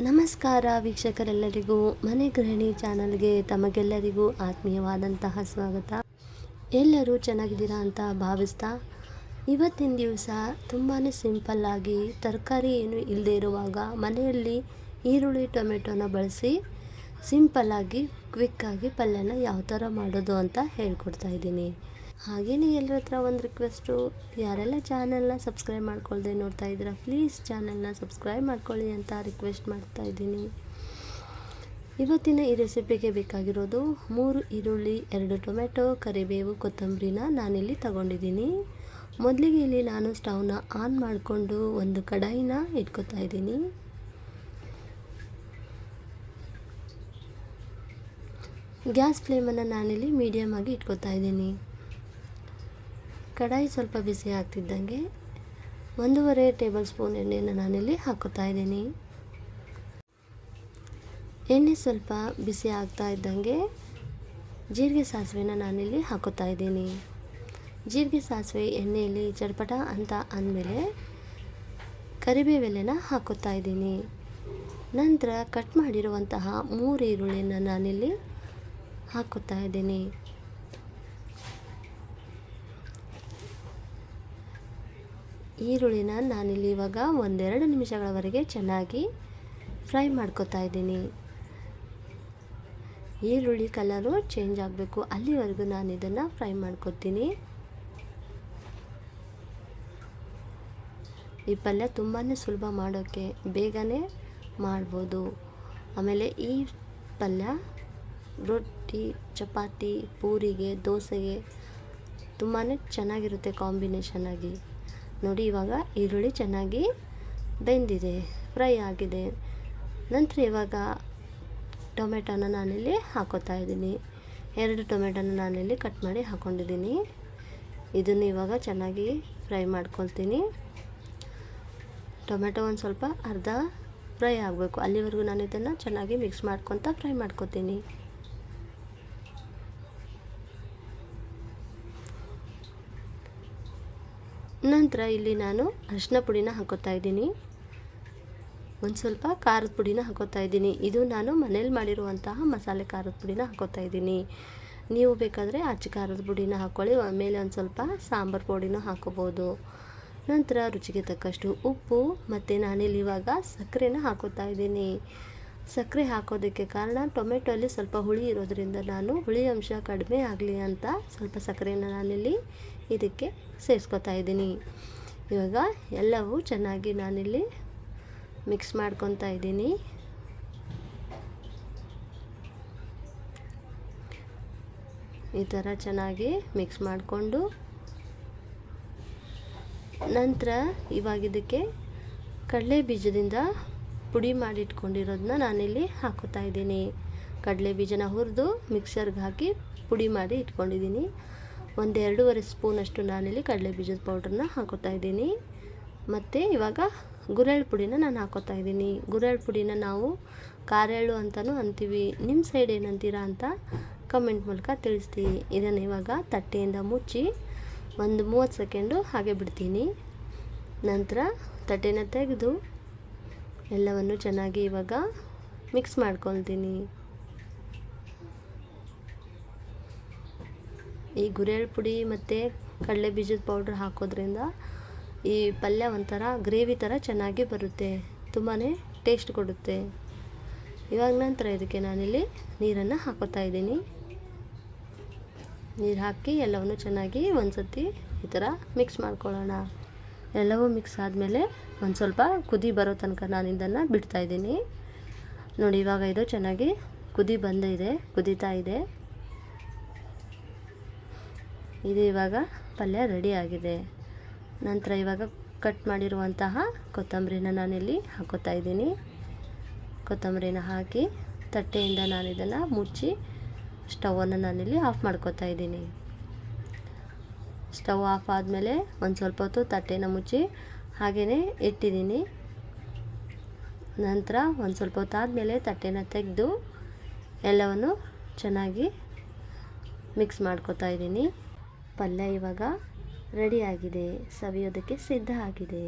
ನಮಸ್ಕಾರ ವೀಕ್ಷಕರೆಲ್ಲರಿಗೂ ಮನೆ ಗೃಹಿಣಿ ಚಾನಲ್ಗೆ ತಮಗೆಲ್ಲರಿಗೂ ಆತ್ಮೀಯವಾದಂತಹ ಸ್ವಾಗತ. ಎಲ್ಲರೂ ಚೆನ್ನಾಗಿದ್ದೀರಾ ಅಂತ ಭಾವಿಸ್ತಾ ಇವತ್ತಿನ ದಿವಸ ತುಂಬಾ ಸಿಂಪಲ್ಲಾಗಿ ತರಕಾರಿ ಏನು ಇಲ್ಲದೆ ಇರುವಾಗ ಮನೆಯಲ್ಲಿ ಈರುಳ್ಳಿ ಟೊಮೆಟೊನ ಬಳಸಿ ಸಿಂಪಲ್ಲಾಗಿ ಕ್ವಿಕ್ಕಾಗಿ ಪಲ್ಯನ ಯಾವ ಥರ ಮಾಡೋದು ಅಂತ ಹೇಳ್ಕೊಡ್ತಾ ಇದ್ದೀನಿ. ಹಾಗೆಯೇ ಎಲ್ಲರ ಹತ್ರ ಒಂದು ರಿಕ್ವೆಸ್ಟು, ಯಾರೆಲ್ಲ ಚಾನಲ್ನ ಸಬ್ಸ್ಕ್ರೈಬ್ ಮಾಡ್ಕೊಳ್ದೆ ನೋಡ್ತಾ ಇದ್ದೀರಾ ಪ್ಲೀಸ್ ಚಾನಲ್ನ ಸಬ್ಸ್ಕ್ರೈಬ್ ಮಾಡ್ಕೊಳ್ಳಿ ಅಂತ ರಿಕ್ವೆಸ್ಟ್ ಮಾಡ್ತಾ ಇದ್ದೀನಿ. ಇವತ್ತಿನ ಈ ರೆಸಿಪಿಗೆ ಬೇಕಾಗಿರೋದು 3 ಈರುಳ್ಳಿ, 2 ಟೊಮೆಟೊ, ಕರಿಬೇವು, ಕೊತ್ತಂಬರಿನ ನಾನಿಲ್ಲಿ ತಗೊಂಡಿದ್ದೀನಿ. ಮೊದಲಿಗೆ ಇಲ್ಲಿ ನಾನು ಸ್ಟವ್ನ ಆನ್ ಮಾಡಿಕೊಂಡು ಒಂದು ಕಡಾಯಿನ ಇಟ್ಕೊತಾ ಇದ್ದೀನಿ. ಗ್ಯಾಸ್ ಫ್ಲೇಮನ್ನು ನಾನಿಲ್ಲಿ ಮೀಡಿಯಮ್ ಆಗಿ ಇಟ್ಕೊತಾ ಇದ್ದೀನಿ. ಕಡಾಯಿ ಸ್ವಲ್ಪ ಬಿಸಿ ಆಗ್ತಿದ್ದಂಗೆ 1.5 ಟೇಬಲ್ ಸ್ಪೂನ್ ಎಣ್ಣೆಯನ್ನು ನಾನಿಲ್ಲಿ ಹಾಕೋತಾ ಇದ್ದೀನಿ. ಎಣ್ಣೆ ಸ್ವಲ್ಪ ಬಿಸಿ ಆಗ್ತಾ ಇದ್ದಂಗೆ ಜೀರಿಗೆ ಸಾಸಿವೆನ ನಾನಿಲ್ಲಿ ಹಾಕೋತಾ ಇದ್ದೀನಿ. ಜೀರಿಗೆ ಸಾಸಿವೆ ಎಣ್ಣೆಯಲ್ಲಿ ಚಟಪಟ ಅಂತ ಅಂದಮೇಲೆ ಕರಿಬೇವೆಲೆನ ಹಾಕೋತಾ ಇದ್ದೀನಿ. ನಂತರ ಕಟ್ ಮಾಡಿರುವಂತಹ 3 ಈರುಳ್ಳಿನ ನಾನಿಲ್ಲಿ ಹಾಕೋತಾ ಇದ್ದೀನಿ. ಈರುಳ್ಳಿನ ನಾನಿಲ್ಲಿ ಇವಾಗ 1-2 ನಿಮಿಷಗಳವರೆಗೆ ಚೆನ್ನಾಗಿ ಫ್ರೈ ಮಾಡ್ಕೊತಾ ಇದ್ದೀನಿ. ಈರುಳ್ಳಿ ಕಲರು ಚೇಂಜ್ ಆಗಬೇಕು, ಅಲ್ಲಿವರೆಗೂ ನಾನು ಇದನ್ನು ಫ್ರೈ ಮಾಡ್ಕೊತೀನಿ. ಈ ಪಲ್ಯ ತುಂಬಾ ಸುಲಭ ಮಾಡೋಕ್ಕೆ, ಬೇಗನೆ ಮಾಡ್ಬೋದು. ಆಮೇಲೆ ಈ ಪಲ್ಯ ರೊಟ್ಟಿ, ಚಪಾತಿ, ಪೂರಿಗೆ, ದೋಸೆಗೆ ತುಂಬಾ ಚೆನ್ನಾಗಿರುತ್ತೆ ಕಾಂಬಿನೇಷನ್ ಆಗಿ. ನೋಡಿ, ಇವಾಗ ಈರುಳ್ಳಿ ಚೆನ್ನಾಗಿ ಬೆಂದಿದೆ, ಫ್ರೈ ಆಗಿದೆ. ನಂತರ ಇವಾಗ ಟೊಮೆಟೊನ ನಾನಿಲ್ಲಿ ಹಾಕೋತಾ ಇದ್ದೀನಿ. 2 ಟೊಮೆಟೊನ ನಾನಿಲ್ಲಿ ಕಟ್ ಮಾಡಿ ಹಾಕ್ಕೊಂಡಿದ್ದೀನಿ. ಇದನ್ನು ಇವಾಗ ಚೆನ್ನಾಗಿ ಫ್ರೈ ಮಾಡ್ಕೊಳ್ತೀನಿ. ಟೊಮೆಟೊ ಒಂದು ಸ್ವಲ್ಪ ಅರ್ಧ ಫ್ರೈ ಆಗಬೇಕು, ಅಲ್ಲಿವರೆಗೂ ನಾನು ಇದನ್ನು ಚೆನ್ನಾಗಿ ಮಿಕ್ಸ್ ಮಾಡ್ಕೊತ ಫ್ರೈ ಮಾಡ್ಕೊತೀನಿ. ನಂತರ ಇಲ್ಲಿ ನಾನು ಅರಿಶಿನ ಪುಡಿನ ಹಾಕೋತಾ ಇದ್ದೀನಿ. ಒಂದು ಸ್ವಲ್ಪ ಖಾರದ ಪುಡಿನ ಹಾಕೋತಾ ಇದ್ದೀನಿ. ಇದು ನಾನು ಮನೇಲಿ ಮಾಡಿರುವಂತಹ ಮಸಾಲೆ ಖಾರದ ಪುಡಿನ ಹಾಕೋತಾ ಇದ್ದೀನಿ. ನೀವು ಬೇಕಾದರೆ ಅಚ್ಚ ಖಾರದ ಪುಡಿನ ಹಾಕ್ಕೊಳ್ಳಿ, ಆಮೇಲೆ ಒಂದು ಸ್ವಲ್ಪ ಸಾಂಬಾರು ಪುಡಿನೂ ಹಾಕೋಬೋದು. ನಂತರ ರುಚಿಗೆ ತಕ್ಕಷ್ಟು ಉಪ್ಪು, ಮತ್ತು ನಾನಿಲ್ಲಿ ಇವಾಗ ಸಕ್ಕರೆನ ಹಾಕೋತಾ ಇದ್ದೀನಿ. ಸಕ್ಕರೆ ಹಾಕೋದಕ್ಕೆ ಕಾರಣ ಟೊಮೆಟೊಲ್ಲಿ ಸ್ವಲ್ಪ ಹುಳಿ ಇರೋದ್ರಿಂದ ನಾನು ಹುಳಿ ಅಂಶ ಕಡಿಮೆ ಆಗಲಿ ಅಂತ ಸ್ವಲ್ಪ ಸಕ್ಕರೆನ ನಾನಿಲ್ಲಿ ಇದಕ್ಕೆ ಸೇರಿಸ್ಕೊತಾ ಇದ್ದೀನಿ. ಇವಾಗ ಎಲ್ಲವೂ ಚೆನ್ನಾಗಿ ನಾನಿಲ್ಲಿ ಮಿಕ್ಸ್ ಮಾಡ್ಕೊತಾ ಇದ್ದೀನಿ. ಈ ಥರ ಚೆನ್ನಾಗಿ ಮಿಕ್ಸ್ ಮಾಡಿಕೊಂಡು ನಂತರ ಇವಾಗ ಇದಕ್ಕೆ ಕಡಲೆ ಬೀಜದಿಂದ ಪುಡಿ ಮಾಡಿಟ್ಕೊಂಡಿರೋದನ್ನ ನಾನಿಲ್ಲಿ ಹಾಕೋತಾ ಇದ್ದೀನಿ. ಕಡಲೆ ಬೀಜನ ಹುರಿದು ಮಿಕ್ಸರ್ಗೆ ಹಾಕಿ ಪುಡಿ ಮಾಡಿ ಇಟ್ಕೊಂಡಿದ್ದೀನಿ. 1-2.5 ಸ್ಪೂನಷ್ಟು ನಾನಿಲ್ಲಿ ಕಡಲೆ ಬೀಜದ ಪೌಡ್ರನ್ನ ಹಾಕೋತಾ ಇದ್ದೀನಿ. ಮತ್ತು ಇವಾಗ ಗುರೆಳ್ಳು ಪುಡಿನ ನಾನು ಹಾಕೋತಾ ಇದ್ದೀನಿ. ಗುರೆಳ್ಳು ಪುಡಿನ ನಾವು ಕಾರೆಳ್ಳು ಅಂತಲೂ ಅಂತೀವಿ, ನಿಮ್ಮ ಸೈಡ್ ಏನಂತೀರಾ ಅಂತ ಕಮೆಂಟ್ ಮೂಲಕ ತಿಳಿಸ್ತೀವಿ. ಇದನ್ನು ಇವಾಗ ತಟ್ಟೆಯಿಂದ ಮುಚ್ಚಿ ಒಂದು 30 ಸೆಕೆಂಡು ಹಾಗೆ ಬಿಡ್ತೀನಿ. ನಂತರ ತಟ್ಟೆನ ತೆಗೆದು ಎಲ್ಲವನ್ನು ಚೆನ್ನಾಗಿ ಇವಾಗ ಮಿಕ್ಸ್ ಮಾಡ್ಕೊಳ್ತೀನಿ. ಈ ಗುರೆಳ್ಳು ಪುಡಿ ಮತ್ತು ಕಡಲೆ ಬೀಜದ ಪೌಡ್ರ್ ಹಾಕೋದ್ರಿಂದ ಈ ಪಲ್ಯ ಒಂಥರ ಗ್ರೇವಿ ಥರ ಚೆನ್ನಾಗಿ ಬರುತ್ತೆ, ತುಂಬಾ ಟೇಸ್ಟ್ ಕೊಡುತ್ತೆ. ಇವಾಗ ನಂತರ ಇದಕ್ಕೆ ನಾನಿಲ್ಲಿ ನೀರನ್ನು ಹಾಕೋತಾ ಇದ್ದೀನಿ. ನೀರು ಹಾಕಿ ಎಲ್ಲವನ್ನು ಚೆನ್ನಾಗಿ ಒಂದು ಸತಿ ಈ ಥರ ಮಿಕ್ಸ್ ಮಾಡ್ಕೊಳ್ಳೋಣ. ಎಲ್ಲವೂ ಮಿಕ್ಸ್ ಆದಮೇಲೆ ಒಂದು ಸ್ವಲ್ಪ ಕುದಿ ಬರೋ ತನಕ ನಾನು ಇದನ್ನು ಬಿಡ್ತಾಯಿದ್ದೀನಿ. ನೋಡಿ, ಇವಾಗ ಇದು ಚೆನ್ನಾಗಿ ಕುದೀತಾ ಇದೆ. ಇದು ಇವಾಗ ಪಲ್ಯ ರೆಡಿ ಆಗಿದೆ. ನಂತರ ಇವಾಗ ಕಟ್ ಮಾಡಿರುವಂತಹ ಕೊತ್ತಂಬರಿನ ನಾನಿಲ್ಲಿ ಹಾಕೋತಾ ಇದ್ದೀನಿ. ಕೊತ್ತಂಬರಿನ ಹಾಕಿ ತಟ್ಟೆಯಿಂದ ನಾನು ಇದನ್ನು ಮುಚ್ಚಿ ಸ್ಟವನ್ನು ನಾನಿಲ್ಲಿ ಆಫ್ ಮಾಡ್ಕೋತಾ ಇದ್ದೀನಿ. ಸ್ಟವ್ ಆಫ್ ಆದಮೇಲೆ ಒಂದು ಸ್ವಲ್ಪ ಹೊತ್ತು ತಟ್ಟೆನ ಮುಚ್ಚಿ ಹಾಗೆಯೇ ಇಟ್ಟಿದ್ದೀನಿ. ನಂತರ ಒಂದು ಸ್ವಲ್ಪ ಹೊತ್ತು ಆದಮೇಲೆ ತಟ್ಟೆನ ತೆಗೆದು ಎಲ್ಲವನ್ನು ಚೆನ್ನಾಗಿ ಮಿಕ್ಸ್ ಮಾಡ್ಕೋತಾ ಇದ್ದೀನಿ. ಪಲ್ಯ ಇವಾಗ ರೆಡಿಯಾಗಿದೆ, ಸವಿಯೋದಕ್ಕೆ ಸಿದ್ಧ ಆಗಿದೆ.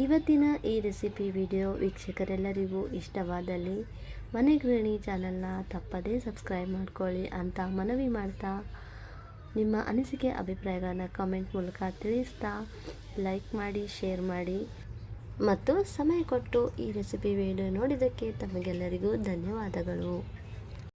ಇವತ್ತಿನ ಈ ರೆಸಿಪಿ ವಿಡಿಯೋ ವೀಕ್ಷಕರೆಲ್ಲರಿಗೂ ಇಷ್ಟವಾದಲ್ಲಿ ಮನೆ ಗೃಹಿಣಿ ಚಾನಲ್ನ ತಪ್ಪದೇ ಸಬ್ಸ್ಕ್ರೈಬ್ ಮಾಡ್ಕೊಳ್ಳಿ ಅಂತ ಮನವಿ ಮಾಡ್ತಾ, ನಿಮ್ಮ ಅನಿಸಿಕೆ ಅಭಿಪ್ರಾಯಗಳನ್ನು ಕಮೆಂಟ್ ಮೂಲಕ ತಿಳಿಸ್ತಾ, ಲೈಕ್ ಮಾಡಿ, ಶೇರ್ ಮಾಡಿ ಮತ್ತು ಸಮಯ ಕೊಟ್ಟು ಈ ರೆಸಿಪಿ ವಿಡಿಯೋ ನೋಡಿದ್ದಕ್ಕೆ ತಮಗೆಲ್ಲರಿಗೂ ಧನ್ಯವಾದಗಳು.